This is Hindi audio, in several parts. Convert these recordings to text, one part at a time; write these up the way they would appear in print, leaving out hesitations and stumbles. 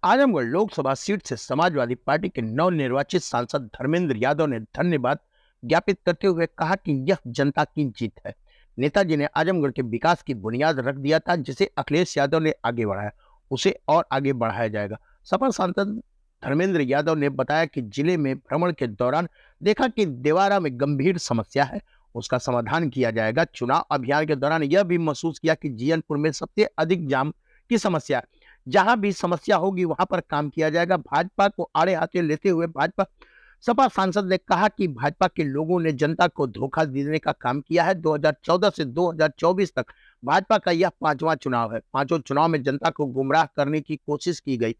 आजमगढ़ लोकसभा सीट से समाजवादी पार्टी के नवनिर्वाचित सांसद धर्मेंद्र यादव ने धन्यवाद ज्ञापित करते हुए कहा कि यह जनता की जीत है। नेताजी ने आजमगढ़ के विकास की बुनियाद रख दिया था, जिसे अखिलेश यादव ने आगे बढ़ाया, उसे और आगे बढ़ाया जाएगा। सपा सांसद धर्मेंद्र यादव ने बताया कि जिले में भ्रमण के दौरान देखा कि देवारा में गंभीर समस्या है, उसका समाधान किया जाएगा। चुनाव अभियान के दौरान यह भी महसूस किया कि जीयनपुर में सबसे अधिक जाम की समस्या है। जहां भी समस्या होगी वहां पर काम किया जाएगा। भाजपा को आड़े हाथे लेते हुए सपा सांसद ने कहा कि भाजपा के लोगों ने जनता को धोखा देने का काम किया है। 2014 से 2024 तक भाजपा का यह 5वां चुनाव है। 5 चुनाव में जनता को गुमराह करने की कोशिश की गई।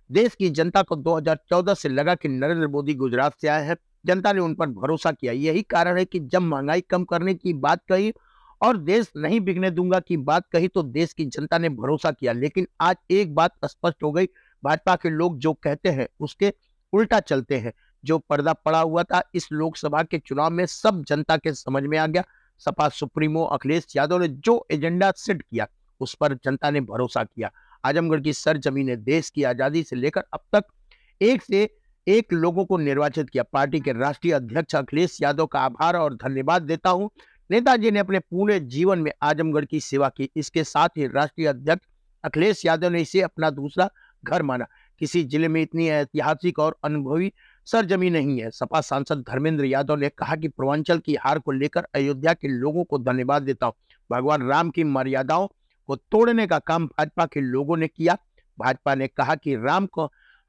देश की जनता को 2014 से लगा कि नरेंद्र मोदी गुजरात से आए हैं। जनता ने उन पर भरोसा किया। यही कारण है कि जब महंगाई कम करने की बात कही और देश नहीं बिकने दूंगा की बात कही तो देश की जनता ने भरोसा किया। लेकिन आज एक बात स्पष्ट हो गई, भाजपा के लोग जो कहते हैं उसके उल्टा चलते हैं। जो पर्दा पड़ा हुआ था इस लोकसभा के चुनाव में सब जनता के समझ में आ गया। सपा सुप्रीमो अखिलेश यादव ने जो एजेंडा सेट किया उस पर जनता ने भरोसा किया। आजमगढ़ की सरजमीन देश की आजादी से लेकर अब तक एक से एक लोगों को निर्वाचित किया। पार्टी के राष्ट्रीय अध्यक्ष अखिलेश यादव का आभार और धन्यवाद देता हूं। नेताजी ने अपने पूरे जीवन में आजमगढ़ की सेवा की। इसके साथ ही राष्ट्रीय अध्यक्ष अखिलेश यादव ने इसे अपना दूसरा घर माना। किसी जिले में इतनी ऐतिहासिक और अनुभवी सरजमीन नहीं है। सपा सांसद धर्मेंद्र यादव ने कहा कि पूर्वांचल की हार को लेकर अयोध्या के लोगों को धन्यवाद देता हूं। भगवान राम की मर्यादाओं को तोड़ने का काम भाजपा के लोगों ने किया। भाजपा ने कहा कि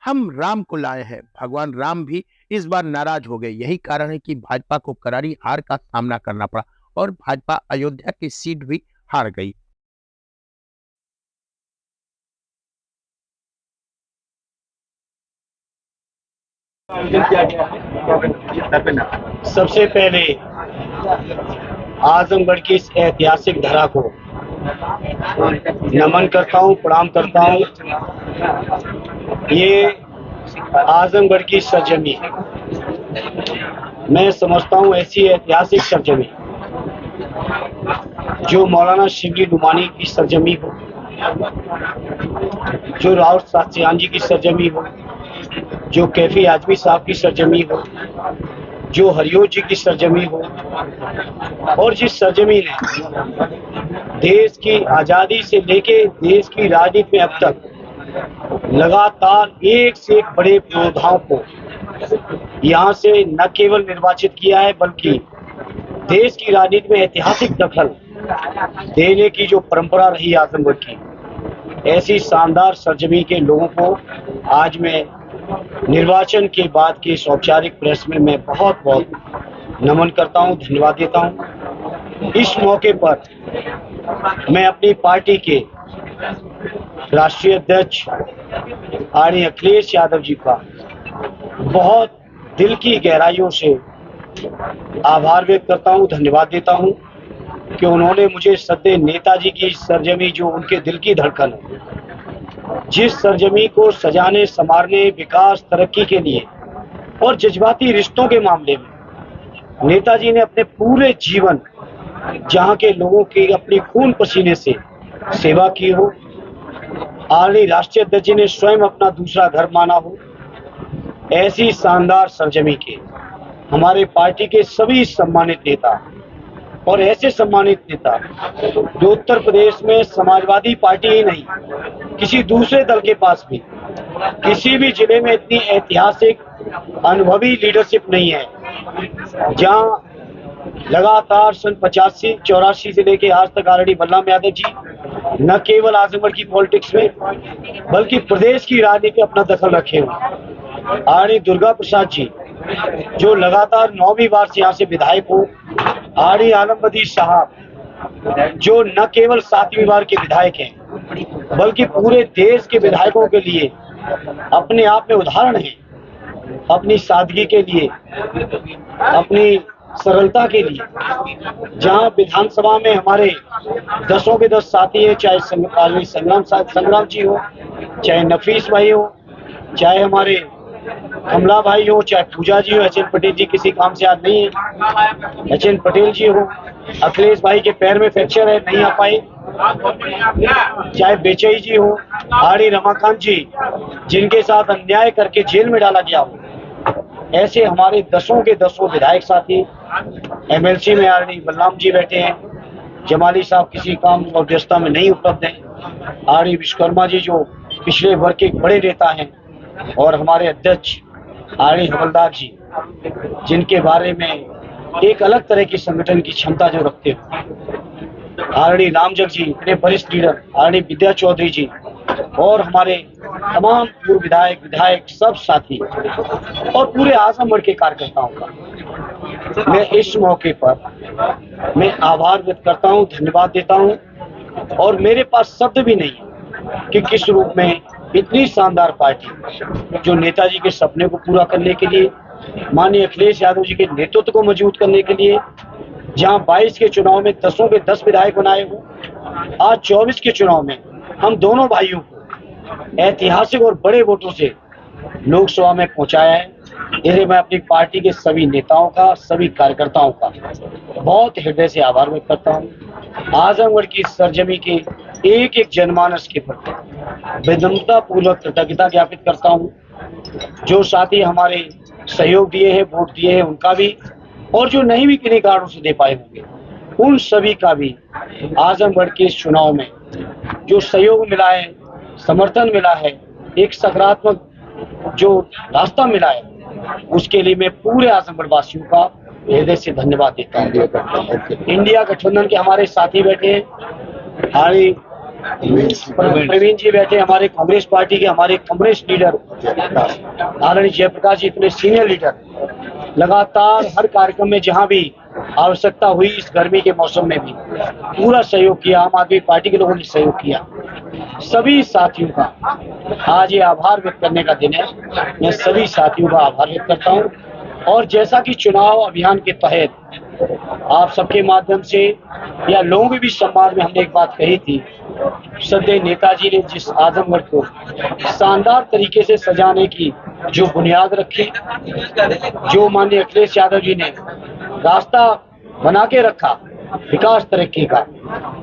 हम राम को लाए हैं। भगवान राम भी इस बार नाराज हो गए। यही कारण है कि भाजपा को करारी हार का सामना करना पड़ा और भाजपा अयोध्या की सीट भी हार गई। सबसे पहले आजमगढ़ की इस ऐतिहासिक धरा को नमन करता हूँ, प्रणाम करता हूँ। ये आजमगढ़ की सरजमी, मैं समझता हूँ ऐसी ऐतिहासिक सरजमी जो मौलाना शिबली नुमानी की सरजमी हो, जो राउत सास्त्रियान जी की सरजमी हो, जो कैफी आजमी साहब की सरजमी हो, जो हरिओ जी की सरजमी हो, और जिस सरजमी ने देश की आजादी से लेके देश की राजनीति में अब तक लगातार एक से एक बड़े योद्धाओं को यहाँ से न केवल निर्वाचित किया है बल्कि देश की राजनीति में ऐतिहासिक दखल देने की जो परंपरा रही आजमगढ़ की, ऐसी शानदार सरजमी के लोगों को आज मैं निर्वाचन के बाद के इस औपचारिक प्रेस में मैं बहुत बहुत नमन करता हूं, धन्यवाद देता हूं। इस मौके पर मैं अपनी पार्टी के राष्ट्रीय अध्यक्ष आदरणीय अखिलेश यादव जी का बहुत दिल की गहराइयों से आभार व्यक्त करता हूं, धन्यवाद देता हूं कि उन्होंने मुझे सदैव नेताजी की सरजमी जो उनके दिल की धड़कन है, जिस सरजमी को सजाने संवारने, विकास तरक्की के लिए और जज्बाती रिश्तों के मामले में नेताजी ने अपने पूरे जीवन जहां के लोगों की अपनी खून पसीने से सेवा की हो, आदरणीय राष्ट्रीय अध्यक्ष जी ने स्वयं अपना दूसरा घर माना हो, ऐसी शानदार सरजमी के हमारे पार्टी के सभी सम्मानित नेता और ऐसे सम्मानित नेता जो उत्तर प्रदेश में समाजवादी पार्टी ही नहीं, किसी दूसरे दल के पास भी किसी भी जिले में इतनी ऐतिहासिक अनुभवी लीडरशिप नहीं है, जहां लगातार सन 85-84 से लेके आज तक आरडी बलराम यादव जी न केवल आजमगढ़ की पॉलिटिक्स में बल्कि प्रदेश की राजनीति में अपना दखल रखे हुए, आरडी दुर्गा प्रसाद जी जो लगातार 9वीं बार से यहाँ से विधायक हो, आरडी आलम बदी साहब जो न केवल 7वीं बार के विधायक हैं बल्कि पूरे देश के विधायकों के लिए अपने आप में उदाहरण हैं, अपनी सादगी के लिए, अपनी सरलता के लिए। जहां विधानसभा में हमारे 10 के 10 साथी हैं, चाहे संग्राम जी हो, चाहे नफीस भाई हो, चाहे हमारे कमला भाई हो, चाहे पूजा जी हो, एच.एन. पटेल जी किसी काम से आज नहीं है। एच.एन. पटेल जी हो, अखिलेश भाई के पैर में फ्रैक्चर है, नहीं आ पाए। चाहे बेचई जी हो, आर.डी. रमाकांत जी, जिनके साथ अन्याय करके जेल में डाला गया हो, ऐसे हमारे दसों के दसों विधायक साथी, एमएलसी में आर.डी. बलराम जी बैठे हैं, जमाली साहब किसी काम और व्यवस्था में नहीं उपलब्ध हैं, आर.डी. विश्वकर्मा जी जो पिछले वर्ग के बड़े नेता हैं, और हमारे अध्यक्ष आर.डी. हवलदार जी, जिनके बारे में एक अलग तरह की संगठन की क्षमता जो रखते हो, आर.डी. रामजग जी, इतने वरिष्ठ लीडर, आर.डी. विद्या चौधरी जी, और हमारे तमाम पूर्व विधायक सब साथी और पूरे आजमगढ़ के कार्यकर्ताओं का मैं इस मौके पर मैं आभार व्यक्त करता हूं, धन्यवाद देता हूं। और मेरे पास शब्द भी नहीं है कि किस रूप में इतनी शानदार पार्टी जो नेताजी के सपने को पूरा करने के लिए, माननीय अखिलेश यादव जी के नेतृत्व को मजबूत करने के लिए, जहां 22 के चुनाव में 10 के 10 विधायक बनाए हो, आज 24 के चुनाव में हम दोनों भाइयों को ऐतिहासिक और बड़े वोटों से लोकसभा में पहुंचाया है। इसलिए मैं अपनी पार्टी के सभी नेताओं का, सभी कार्यकर्ताओं का बहुत हृदय से आभार व्यक्त करता हूं। आजमगढ़ की सरजमी के एक एक जनमानस के प्रति विनम्रता पूर्वक कृतज्ञता ज्ञापित करता हूं। जो साथी हमारे सहयोग दिए हैं, वोट दिए हैं, उनका भी, और जो नहीं भी किन्हीं कारणों से दे पाए होंगे, उन सभी का भी आजमगढ़ के इस चुनाव में जो सहयोग मिला है, समर्थन मिला है, एक सकारात्मक जो रास्ता मिला है, उसके लिए मैं पूरे आजमगढ़ वासियों का हृदय से धन्यवाद देता हूँ। इंडिया गठबंधन के हमारे साथी बैठे हैं, हमारे प्रवीण जी बैठे, हमारे कांग्रेस पार्टी के हमारे कम्युनिस्ट लीडर आदरणीय जयप्रकाश जी, इतने सीनियर लीडर, लगातार हर कार्यक्रम में जहां भी आवश्यकता हुई इस गर्मी के मौसम में भी पूरा सहयोग किया। आम आदमी पार्टी के लोगों ने सहयोग किया। सभी साथियों का आज ये आभार व्यक्त करने का दिन है। मैं सभी साथियों का आभार व्यक्त करता हूं। और जैसा कि चुनाव अभियान के तहत आप सबके माध्यम से या लोगों के भी संवाद में हमने एक बात कही थी, श्रद्धेय नेताजी ने जिस आजमगढ़ को शानदार तरीके से सजाने की जो बुनियाद रखी, जो माननीय अखिलेश यादव जी ने रास्ता बना के रखा विकास तरक्की का,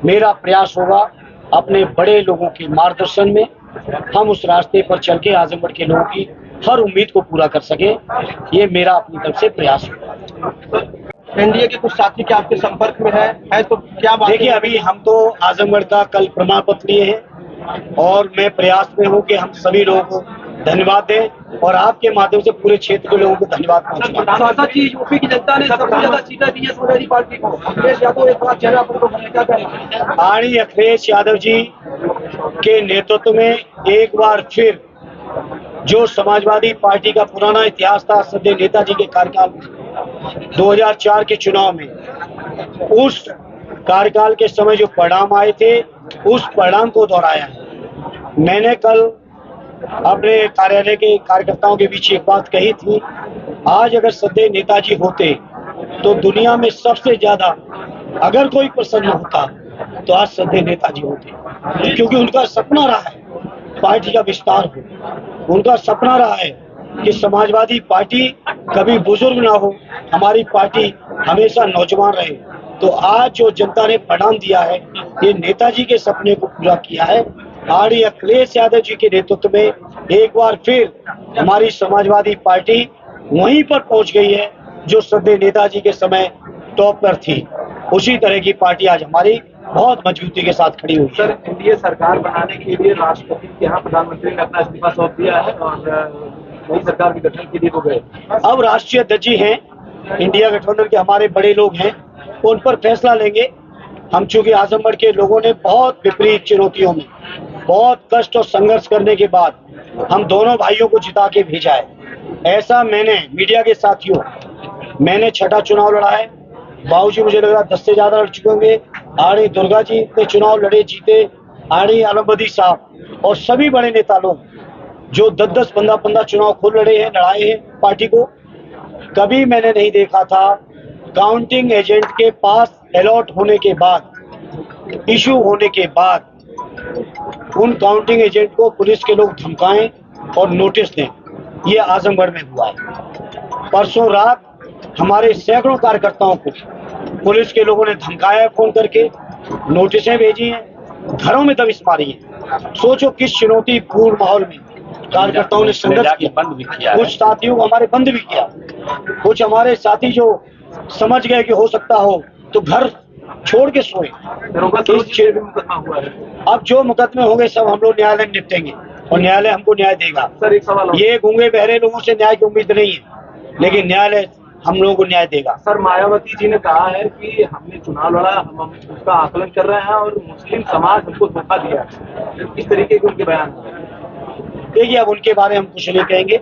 मेरा प्रयास होगा अपने बड़े लोगों के मार्गदर्शन में हम उस रास्ते पर चल के आजमगढ़ के लोगों की हर उम्मीद को पूरा कर सके। ये मेरा अपनी तरफ से प्रयास होगा। एनडीए के कुछ साथी क्या आपके संपर्क में है तो क्या बात? देखिए, अभी हम तो आजमगढ़ का कल प्रमाण पत्र लिए हैं और मैं प्रयास में हूँ कि हम सभी लोगों को धन्यवाद दें और आपके माध्यम से पूरे क्षेत्र के लोगों को धन्यवाद पहुँचाएं। यूपी की जनता ने सबसे ज्यादा सीटें दी है समाजवादी पार्टी को। अखिलेश यादव एक बार चेहरा पर क्या कहना? आदरणीय अखिलेश यादव जी के नेतृत्व में एक बार फिर जो समाजवादी पार्टी का पुराना इतिहास था, श्रद्धेय नेताजी के कार्यकाल में 2004 के चुनाव में, उस कार्यकाल के समय जो परिणाम आए थे, उस परिणाम को दोहराया है। मैंने कल अपने कार्यालय के कार्यकर्ताओं के बीच एक बात कही थी, आज अगर श्रद्धेय नेताजी होते तो दुनिया में सबसे ज्यादा अगर कोई प्रसन्न होता तो आज श्रद्धेय नेताजी होते, क्योंकि उनका सपना रहा है पार्टी का विस्तार हो। उनका सपना रहा है कि समाजवादी पार्टी कभी बुजुर्ग ना हो, हमारी पार्टी हमेशा नौजवान रहे। तो आज जो जनता ने परिणाम दिया है, ये नेताजी के सपने को पूरा किया है। आदरणीय अखिलेश यादव जी के नेतृत्व में एक बार फिर हमारी समाजवादी पार्टी वहीं पर पहुंच गई है जो श्रद्धेय नेताजी के समय टॉप पर थी। उसी तरह की पार्टी आज हमारी बहुत मजबूती के साथ खड़ी हुई है। सर, एनडीए सरकार बनाने के लिए राष्ट्रपति के यहाँ प्रधानमंत्री ने अपना इस्तीफा सौंप दिया है और नई सरकार के गठन के लिए हो गए। अब राष्ट्रीय अध्यक्ष जी हैं, इंडिया गठबंधन के हमारे बड़े लोग हैं, उन पर फैसला लेंगे। हम चूंकि आजमगढ़ के लोगों ने बहुत विपरीत चुनौतियों में बहुत कष्ट और संघर्ष करने के बाद हम दोनों भाइयों को जिता के भेजा है। ऐसा मैंने मीडिया के साथियों, मैंने 6ठा चुनाव लड़ा है। बाबूजी मुझे लग रहा 10 से ज्यादा लड़ चुके होंगे। आरडी दुर्गा जी ने चुनाव लड़े, जीते। आरडी आलमबदी साहब और सभी बड़े नेता लोग जो 10-10, 15-15 चुनाव खुद लड़े हैं, लड़ाए हैं पार्टी को। कभी मैंने नहीं देखा था काउंटिंग एजेंट के पास अलॉट होने के बाद, इशू होने के बाद उन काउंटिंग एजेंट को पुलिस के लोग धमकाएं और नोटिस दें। ये आजमगढ़ में हुआ है। परसों रात हमारे सैकड़ों कार्यकर्ताओं को पुलिस के लोगों ने धमकाया, फोन करके नोटिसें भेजी हैं, घरों में दबिश मारी है। सोचो किस चुनौतीपूर्ण माहौल में कार्यकर्ताओं ने संघर्ष किया। कुछ साथियों को हमारे बंद भी किया, कुछ हमारे साथी जो समझ गए कि हो सकता हो तो घर छोड़ के सोए। मुकदमा हुआ है। अब जो मुकदमे होंगे सब हम लोग न्यायालय में निपटेंगे और न्यायालय हमको न्याय देगा। सर एक सवाल और। ये गूंगे बहरे लोगों से न्याय की उम्मीद नहीं है, लेकिन न्यायालय हम लोगों को न्याय देगा। सर मायावती जी ने कहा है कि हमने चुनाव लड़ा, हम उसका आकलन कर रहे हैं और मुस्लिम समाज हमको धोखा दिया। इस तरीके के उनके बयान हैं। देखिए अब उनके बारे में हम कुछ नहीं कहेंगे।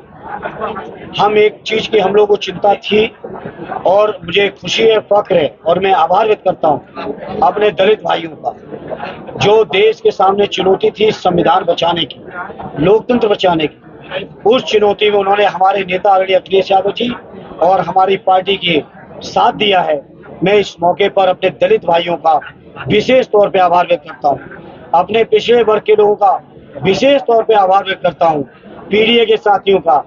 हम एक चीज की हम लोगों को चिंता थी और मुझे खुशी है, फख्र है और मैं आभार व्यक्त करता हूँ अपने दलित भाइयों का, जो देश के सामने चुनौती थी संविधान बचाने की, लोकतंत्र बचाने की। उस चुनौती में उन्होंने हमारे नेता आदरणीय अखिलेश यादव जी और हमारी पार्टी के साथ दिया है। मैं इस मौके पर अपने दलित भाइयों का विशेष तौर पे आभार व्यक्त करता हूँ। अपने पिछड़े वर्ग के लोगों का विशेष तौर पे आभार व्यक्त करता हूँ। पीडीए के साथियों का,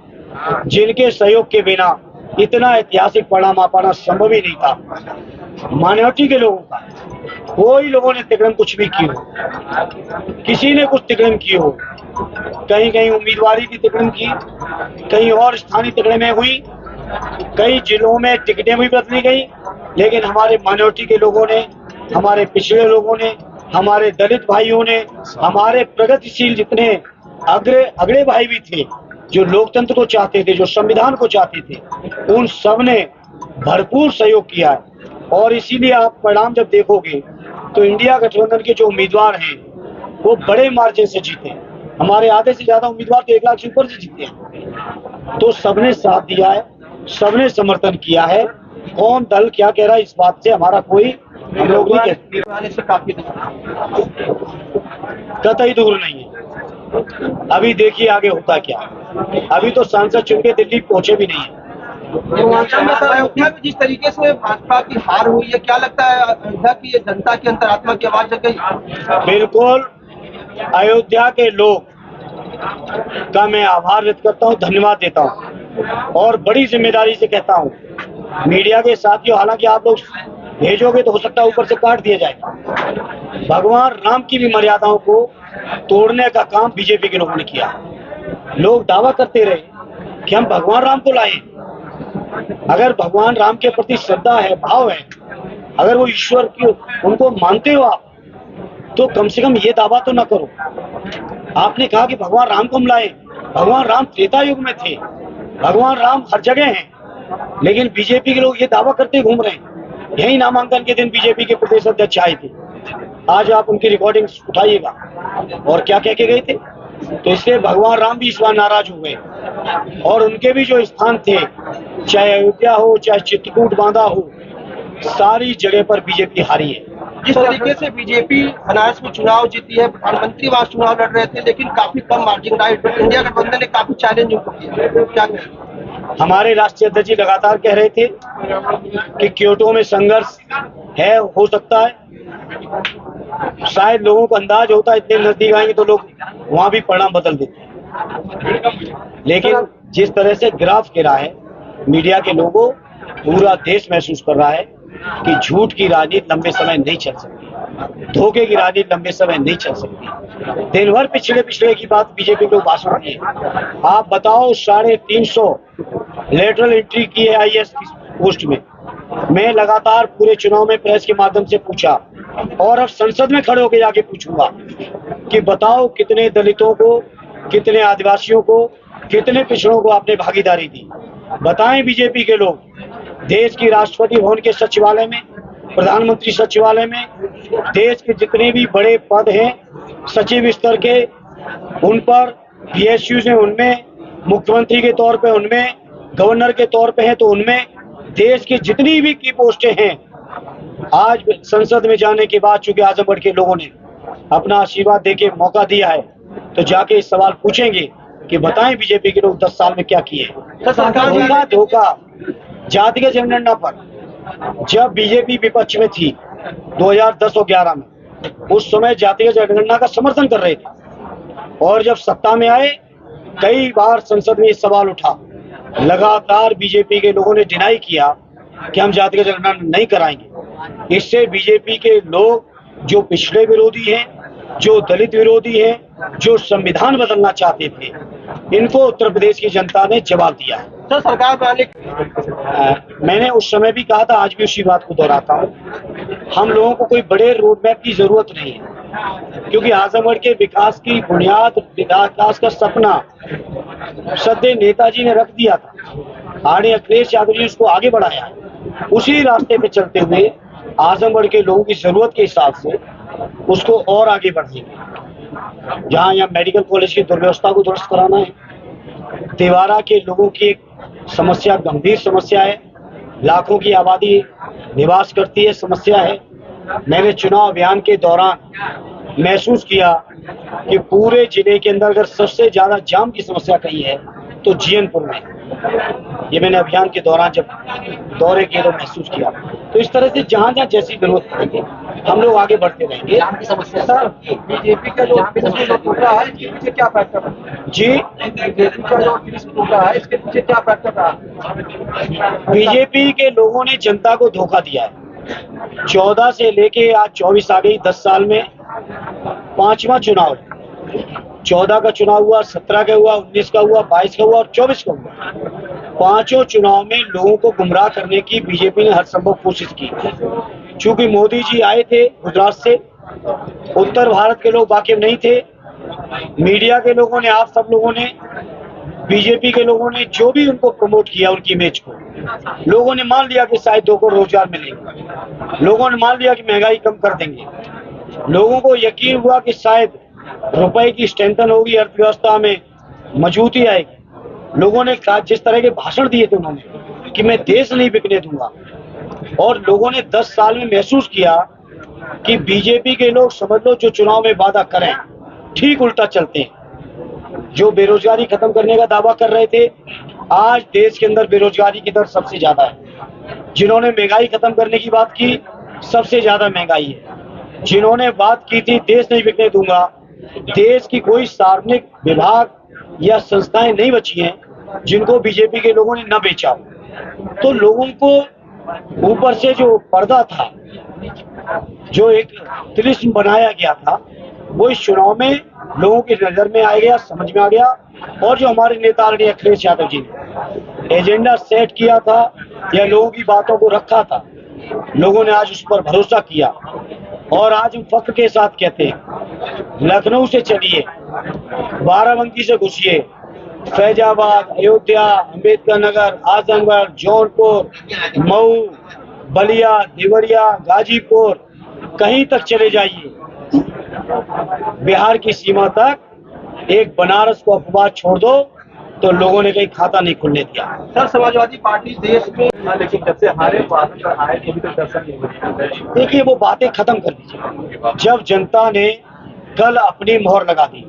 जिनके सहयोग के बिना इतना ऐतिहासिक परिणाम आ पाना संभव ही नहीं था। माइनॉरिटी के लोगों का, कोई लोगों ने तिकड़म कुछ भी की हो, किसी ने कुछ तिकड़म की हो, कहीं कहीं उम्मीदवारी की तिकड़म की, कहीं और स्थानीय तिकड़में हुई, कई जिलों में टिकटें भी बदली गई, लेकिन हमारे माइनॉरिटी के लोगों ने, हमारे पिछड़े लोगों ने, हमारे दलित भाइयों ने, हमारे प्रगतिशील जितने अगड़े भाई भी थे जो लोकतंत्र को चाहते थे, जो संविधान को चाहते थे, उन सब ने भरपूर सहयोग किया है। और इसीलिए आप परिणाम जब देखोगे तो इंडिया गठबंधन के जो उम्मीदवार हैं वो बड़े मार्जिन से जीते। हमारे आधे से ज्यादा उम्मीदवार तो 1 लाख से ऊपर से जीते हैं। तो सबने साथ दिया है, सबने समर्थन किया है। कौन दल क्या कह रहा है इस बात से हमारा कोई हम लोग नहीं कहते, कतई दूर नहीं है। अभी देखिए आगे होता क्या। अभी तो सांसद चुन के दिल्ली पहुंचे भी नहीं है। अयोध्या में जिस तरीके से भाजपा की हार हुई है, क्या लगता है अयोध्या की ये जनता की अंतरात्मा की आवाज जग गई? बिल्कुल, अयोध्या के लोग का मैं आभार व्यक्त करता हूँ, धन्यवाद देता हूँ और बड़ी जिम्मेदारी से कहता हूँ मीडिया के साथियों, हालांकि आप लोग भेजोगे तो हो सकता है ऊपर से काट दिया जाए। भगवान राम की भी मर्यादाओं को तोड़ने का काम बीजेपी के लोगों ने किया। लोग दावा करते रहे कि हम भगवान राम को लाए। अगर भगवान राम के प्रति श्रद्धा है, भाव है, अगर वो ईश्वर की उनको मानते हो आप, तो कम से कम ये दावा तो ना करो। आपने कहा कि भगवान राम को हम लाए। भगवान राम त्रेता युग में थे, भगवान राम हर जगह हैं, लेकिन बीजेपी के लोग ये दावा करते घूम रहे हैं। यही नामांकन के दिन बीजेपी के प्रदेश अध्यक्ष आए थे, आज आप उनकी रिकॉर्डिंग उठाइएगा और क्या कह के गए थे। तो इसलिए भगवान राम भी इस बार नाराज हो गए और उनके भी जो स्थान थे, चाहे अयोध्या हो, चाहे चित्रकूट बांधा हो, सारी जगह पर बीजेपी हारी है। जिस तरीके से बीजेपी बनारस में चुनाव जीती है, प्रधानमंत्री वहां चुनाव लड़ रहे थे, लेकिन काफी कम मार्जिन रहा है। इंडिया गठबंधन ने काफी चैलेंज उनको किया, क्या कहें? हमारे राष्ट्रीय अध्यक्ष जी लगातार कह रहे थे कि क्योटो में संघर्ष है, हो सकता है, शायद लोगों को अंदाज होता है इतने नजदीक आएंगे तो लोग वहां भी परिणाम बदल देते। लेकिन जिस तरह से ग्राफ गिरा है, मीडिया के लोगों, पूरा देश महसूस कर रहा है कि झूठ की राजनीति लंबे समय नहीं चल सकती, धोखे की राजनीति लंबे समय नहीं चल सकती। दिन भर पिछड़े की बात बीजेपी को भाषण की है। आप बताओ, 350 लेटरल एंट्री की है आईएएस की पोस्ट में। मैं लगातार पूरे चुनाव में प्रेस के माध्यम से पूछा और अब संसद में खड़े होकर जाके पूछूंगा कि बताओ कितने दलितों को, कितने आदिवासियों को, कितने पिछड़ों को आपने भागीदारी दी। बताएं बीजेपी के लोग। देश की राष्ट्रपति भवन के सचिवालय में, प्रधानमंत्री सचिवालय में, देश के जितने भी बड़े पद हैं सचिव स्तर के, उन पर, पीएसयू हैं उनमें, मुख्यमंत्री के तौर पे उनमें, गवर्नर के तौर पे हैं तो उनमें, देश की जितनी भी की पोस्टें हैं, आज संसद में जाने के बाद चूंकि आजमगढ़ के लोगों ने अपना आशीर्वाद देके मौका दिया है, तो जाके इस सवाल पूछेंगे कि बताएं बीजेपी के लोग 10 साल में क्या किए। धोखा जातिगत जनगणना पर जब बीजेपी विपक्ष में थी 2010 और 11 में, उस समय जातिगत जनगणना का समर्थन कर रहे थे और जब सत्ता में आए कई बार संसद में ये सवाल उठा, लगातार बीजेपी के लोगों ने डिनाई किया कि हम जातिगत जनगणना नहीं कराएंगे। इससे बीजेपी के लोग जो पिछड़े विरोधी हैं, जो दलित विरोधी हैं, जो संविधान बदलना चाहते थे, इनको उत्तर प्रदेश की जनता ने जवाब दिया है। सर सरकार बनाने मैंने उस समय भी कहा था, आज भी उसी बात को दोहराता हूँ, हम लोगों को कोई बड़े रोड मैप की जरूरत नहीं है, क्योंकि आजमगढ़ के विकास की बुनियाद, विकास का सपना सदैव नेताजी ने रख दिया था। आगे अखिलेश यादव जी उसको आगे बढ़ाया है। उसी रास्ते पे चलते हुए आजमगढ़ के लोगों की जरूरत के हिसाब से उसको और आगे बढ़ाएंगे। जहाँ यहाँ मेडिकल कॉलेज की दुर्व्यवस्था को दुरुस्त कराना है, तेवारा के लोगों की एक समस्या, गंभीर समस्या है, लाखों की आबादी निवास करती है, समस्या है। मैंने चुनाव अभियान के दौरान महसूस किया कि पूरे जिले के अंदर अगर सबसे ज्यादा जाम की समस्या कहीं है तो जीएनपुर में। ये मैंने अभियान के दौरान जब दौरे किए तो महसूस किया। तो इस तरह से जहाँ जहाँ जैसी जरूरत पड़ेगी हम लोग आगे बढ़ते रहेंगे। सर बीजेपी का जो टूट रहा है इसके पीछे क्या फैक्टर है? जी, बीजेपी का जो टूट रहा है इसके पीछे क्या फैक्टर रहा? बीजेपी के लोगों ने जनता को धोखा दिया है। 14 से लेके आज 24 आ गई, 10 साल में 5वां चुनाव है। 14 का चुनाव हुआ, 17 का हुआ, 19 का हुआ, 22 का हुआ और 24 का हुआ। पांचों चुनाव में लोगों को गुमराह करने की बीजेपी ने हर संभव कोशिश की। चूंकि मोदी जी आए थे गुजरात से, उत्तर भारत के लोग वाकिफ नहीं थे, मीडिया के लोगों ने, आप सब लोगों ने, बीजेपी के लोगों ने जो भी उनको प्रमोट किया, उनकी इमेज को, लोगों ने मान लिया कि शायद 2 करोड़ रोजगार मिलेंगे, लोगों ने मान लिया कि महंगाई कम कर देंगे, लोगों को यकीन हुआ कि शायद रुपए की स्ट्रेंथन होगी, अर्थव्यवस्था में मजबूती आएगी। लोगों ने जिस तरह के भाषण दिए थे उन्होंने कि मैं देश नहीं बिकने दूंगा, और लोगों ने 10 साल में महसूस किया कि बीजेपी के लोग, समझ लो, जो चुनाव में वादा करें ठीक उल्टा चलते हैं। जो बेरोजगारी खत्म करने का दावा कर रहे थे, आज देश के अंदर बेरोजगारी की दर सबसे ज्यादा है। जिन्होंने महंगाई खत्म करने की बात की, सबसे ज्यादा महंगाई है। जिन्होंने बात की थी देश नहीं बिकने दूंगा, देश की कोई सार्वजनिक विभाग या संस्थाएं नहीं बची हैं जिनको बीजेपी के लोगों ने न बेचा हो। तो लोगों को ऊपर से जो पर्दा था, जो एक तिलिस्म बनाया गया था, वो इस चुनाव में लोगों की नजर में आ गया, समझ में आ गया। और जो हमारे नेता आदरणीय अखिलेश यादव जी ने एजेंडा सेट किया था या लोगों की बातों को रखा था, लोगों ने आज उस पर भरोसा किया। और आज हम फख्र के साथ कहते हैं, लखनऊ से चलिए, बाराबंकी से घुसिए, फैजाबाद, अयोध्या, अम्बेडकर नगर, आजमगढ़, जौनपुर, मऊ, बलिया, देवरिया, गाजीपुर, कहीं तक चले जाइए, बिहार की सीमा तक एक बनारस को अपवाद छोड़ दो तो लोगों ने कहीं खाता नहीं खुलने दिया। सर समाजवादी पार्टी देश में, लेकिन जब से हारे आए तो अभी तक दर्शन नहीं हुए। देखिए, वो बातें खत्म कर दीजिए। जब जनता ने कल अपनी मोहर लगा दी,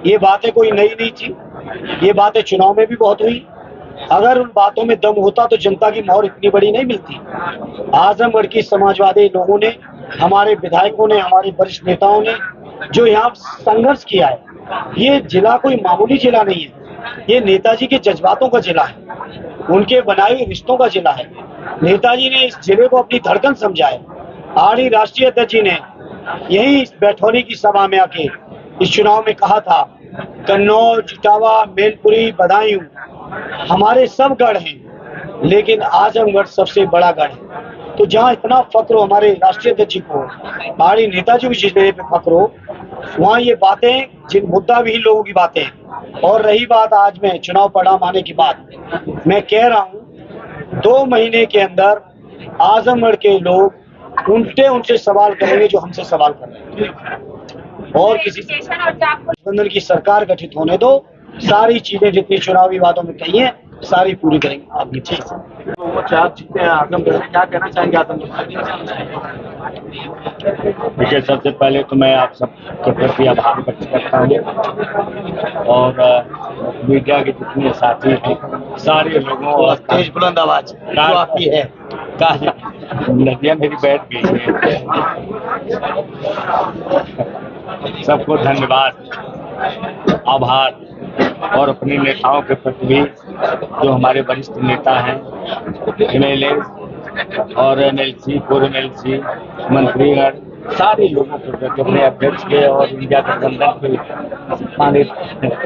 ये बातें कोई नई नहीं थी, ये बातें चुनाव में भी बहुत हुई। अगर उन बातों में दम होता तो जनता की मोहर इतनी बड़ी नहीं मिलती। आजमगढ़ की समाजवादी लोगों ने, हमारे विधायकों ने, हमारे वरिष्ठ नेताओं ने जो यहाँ संघर्ष किया है, ये जिला कोई मामूली जिला नहीं है, ये नेताजी के जज्बातों का जिला है, उनके बनाए हुए रिश्तों का जिला है। नेताजी ने इस जिले को अपनी धड़कन समझा है। आरडी राष्ट्रीय अध्यक्ष जी ने यही इस बैठौली की सभा में आके इस चुनाव में कहा था, कन्नौज, इटावा, मैनपुरी, बदायूं हमारे सब गढ़ हैं, लेकिन आजमगढ़ सबसे बड़ा गढ़ है। तो जहाँ इतना फक्र हो हमारे राष्ट्रीय अध्यक्ष जी को, हमारी नेताजी भी जिले पे फक्र हो, वहाँ ये बातें, जिन मुद्दा भी लोगों की बातें हैं। और रही बात आज में चुनाव परिणाम आने की बात, मैं कह रहा हूँ 2 महीने के अंदर आजमगढ़ के लोग उल्टे उनसे सवाल करेंगे जो हमसे सवाल कर रहे हैं। और किसी गठबंधन की सरकार गठित होने दो, सारी चीजें जितनी चुनावी वादों में कही हैं सारी पूरी करेंगे आपकी। ठीक है, वो 4 जीते हैं आजमगढ़, क्या कहना चाहेंगे आजमगढ़? देखिए, सबसे पहले तो मैं आप सबके प्रति आभार व्यक्त करता हूँ, और मीडिया के जितने साथी हैं सारे लोगों, और तेज बुलंद आवाज जो आपकी है, नदियाँ मेरी बैठ गई है, सबको धन्यवाद, आभार। और अपने नेताओं के प्रति भी, जो हमारे वरिष्ठ नेता हैं, MLA और NLC, पूर्व NLC, मंत्रीगण, सारे लोगों के प्रति, अपने अध्यक्ष के और इंडिया गठबंधन के सम्मानित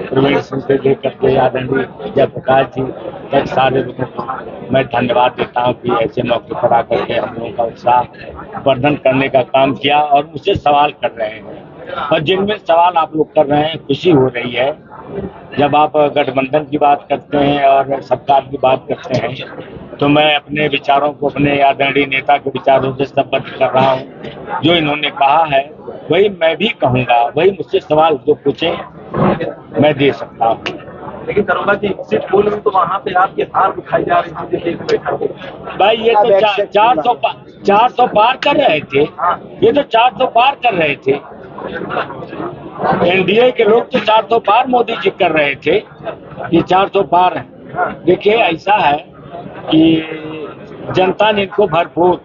प्रवीण सिंह से लेकर के आदरणीय जयप्रकाश जी तक सारे लोगों को मैं धन्यवाद देता हूँ कि ऐसे मौके पर आकर के हम लोगों का उत्साह वर्धन करने का काम किया और मुझसे सवाल कर रहे हैं। और जिनमें सवाल आप लोग कर रहे हैं, खुशी हो रही है जब आप गठबंधन की बात करते हैं और सरकार की बात करते हैं, तो मैं अपने विचारों को अपने आदरणीय नेता के विचारों से संबद्ध कर रहा हूँ। जो इन्होंने कहा है वही मैं भी कहूँगा, वही मुझसे सवाल जो पूछे मैं दे सकता हूँ। लेकिन दरोगा जी एग्जिट पोल में तो वहाँ पे आपकी हार दिखाई जा रही थी देख बैठा के। भाई ये तो 400 पार कर रहे थे, ये तो 400 पार कर रहे थे। NDA के लोग तो 400 पार मोदी जी कर रहे थे, ये 400 पार है। देखिए ऐसा है कि जनता ने इनको भरपूर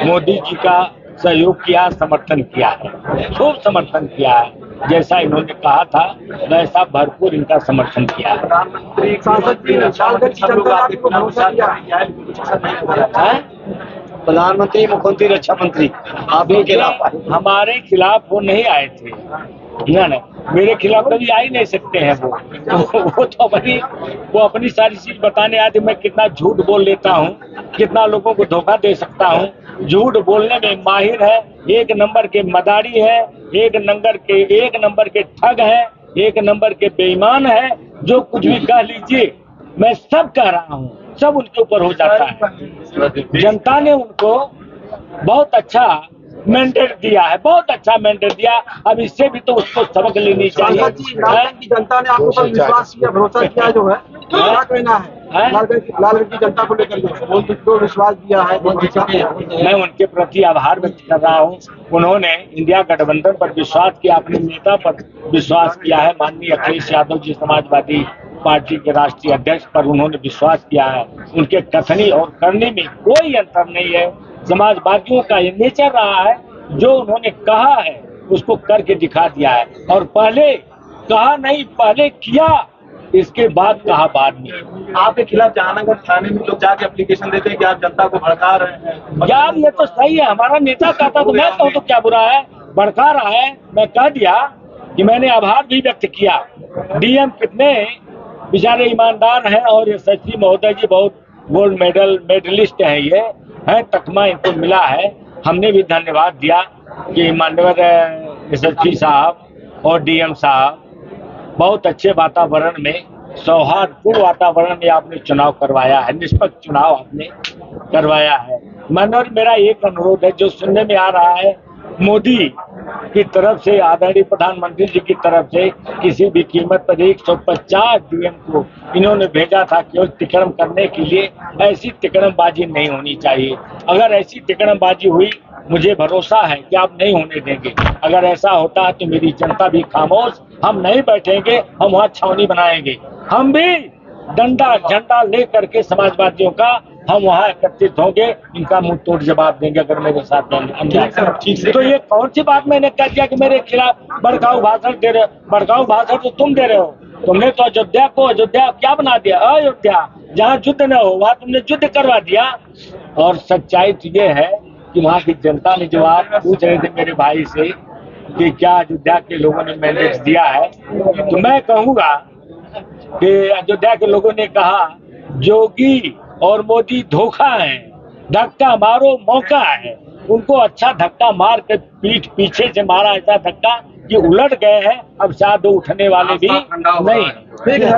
मोदी जी का सहयोग किया, समर्थन किया है, खूब समर्थन किया है। जैसा इन्होंने कहा था वैसा भरपूर इनका समर्थन किया है। प्रधानमंत्री सांसद जी लालगंज की जनता ने आपको भरोसा दिया है कुछ ऐसा नहीं हो रहा है। प्रधानमंत्री, मुख्यमंत्री, रक्षा मंत्री आपके खिलाफ हमारे खिलाफ वो नहीं आए थे ना, मेरे खिलाफ कभी आ ही नहीं सकते हैं वो तो वो अपनी सारी चीज बताने आए थे। मैं कितना झूठ बोल लेता हूँ, कितना लोगों को धोखा दे सकता हूँ, झूठ बोलने में माहिर है, एक नंबर के मदारी है, एक नंबर के ठग है, एक नंबर के बेईमान है। जो कुछ भी कह लीजिए, मैं सब कह रहा हूँ, सब उनके ऊपर हो जाता है। जनता ने उनको बहुत अच्छा मैंडेट दिया है, बहुत अच्छा मैंडेट दिया। अब इससे भी तो उसको सबक लेनी चाहिए। लालगंज की जनता ने आपको पर विश्वास किया, भरोसा किया जो है, क्या कहना है लालगंज की जनता को लेकर जो विश्वास दिया है? मैं उनके प्रति आभार व्यक्त कर रहा हूँ। उन्होंने इंडिया गठबंधन पर विश्वास किया, अपने नेता पर विश्वास किया है। माननीय अखिलेश यादव जी समाजवादी पार्टी के राष्ट्रीय अध्यक्ष पर उन्होंने विश्वास किया है। उनके कथनी और करने में कोई अंतर नहीं है। समाजवादियों का ये नेचर रहा है, जो उन्होंने कहा है उसको करके दिखा दिया है। और पहले कहा नहीं, पहले किया, इसके बाद कहा बाद में। आपके खिलाफ जहानागढ़ थाने में लोग जाके एप्लीकेशन देते हैं कि आप जनता को भड़का रहे हैं। यार ये तो सही है, हमारा नेता कहता तो मैं कहूँ तो क्या बुरा है, भड़का रहा है। मैं कह दिया कि मैंने आभार भी व्यक्त किया। DM कितने बेचारे ईमानदार हैं और SSP महोदय जी बहुत गोल्ड मेडलिस्ट हैं, ये है तकमा इनको मिला है। हमने भी धन्यवाद दिया कि माननीय SSP साहब और DM साहब बहुत अच्छे वातावरण में, सौहार्दपूर्ण वातावरण में आपने चुनाव करवाया है, निष्पक्ष चुनाव आपने करवाया है। मेरा एक अनुरोध है जो सुनने में आ रहा है, मोदी की तरफ से, आदरणीय प्रधानमंत्री जी की तरफ से किसी भी कीमत पर 150 DM को इन्होंने भेजा था केवल तिकड़म करने के लिए। ऐसी तिकड़मबाजी नहीं होनी चाहिए। अगर ऐसी तिकड़मबाजी हुई, मुझे भरोसा है कि आप नहीं होने देंगे। अगर ऐसा होता है तो मेरी जनता भी खामोश, हम नहीं बैठेंगे, हम वहाँ छावनी बनाएंगे। हम भी डंडा झंडा ले करके समाजवादियों का हम वहाँ एकत्रित होंगे, इनका मुंह तोड़ जवाब देंगे अगर मेरे साथ अन्याय। तो ये कौन सी बात मैंने कह दिया कि मेरे खिलाफ भड़काऊ भाषण दे रहे हो? भड़काऊ भाषण तो तुम दे रहे हो। तुमने तो अयोध्या क्या बना दिया? अयोध्या जहाँ युद्ध न हो वहाँ तुमने युद्ध करवा दिया। और सच्चाई तो ये है कि वहाँ की जनता ने, जो आप पूछ रहे थे मेरे भाई से कि क्या अयोध्या के लोगों ने मैंडेट दिया है, तो मैं कहूँगा कि अयोध्या के लोगों ने कहा योगी और मोदी धोखा है, धक्का मारो मौका है। उनको अच्छा धक्का मार कर पीठ पीछे से मारा, ऐसा धक्का कि उलट गए हैं। अब शायद उठने वाले भी नहीं।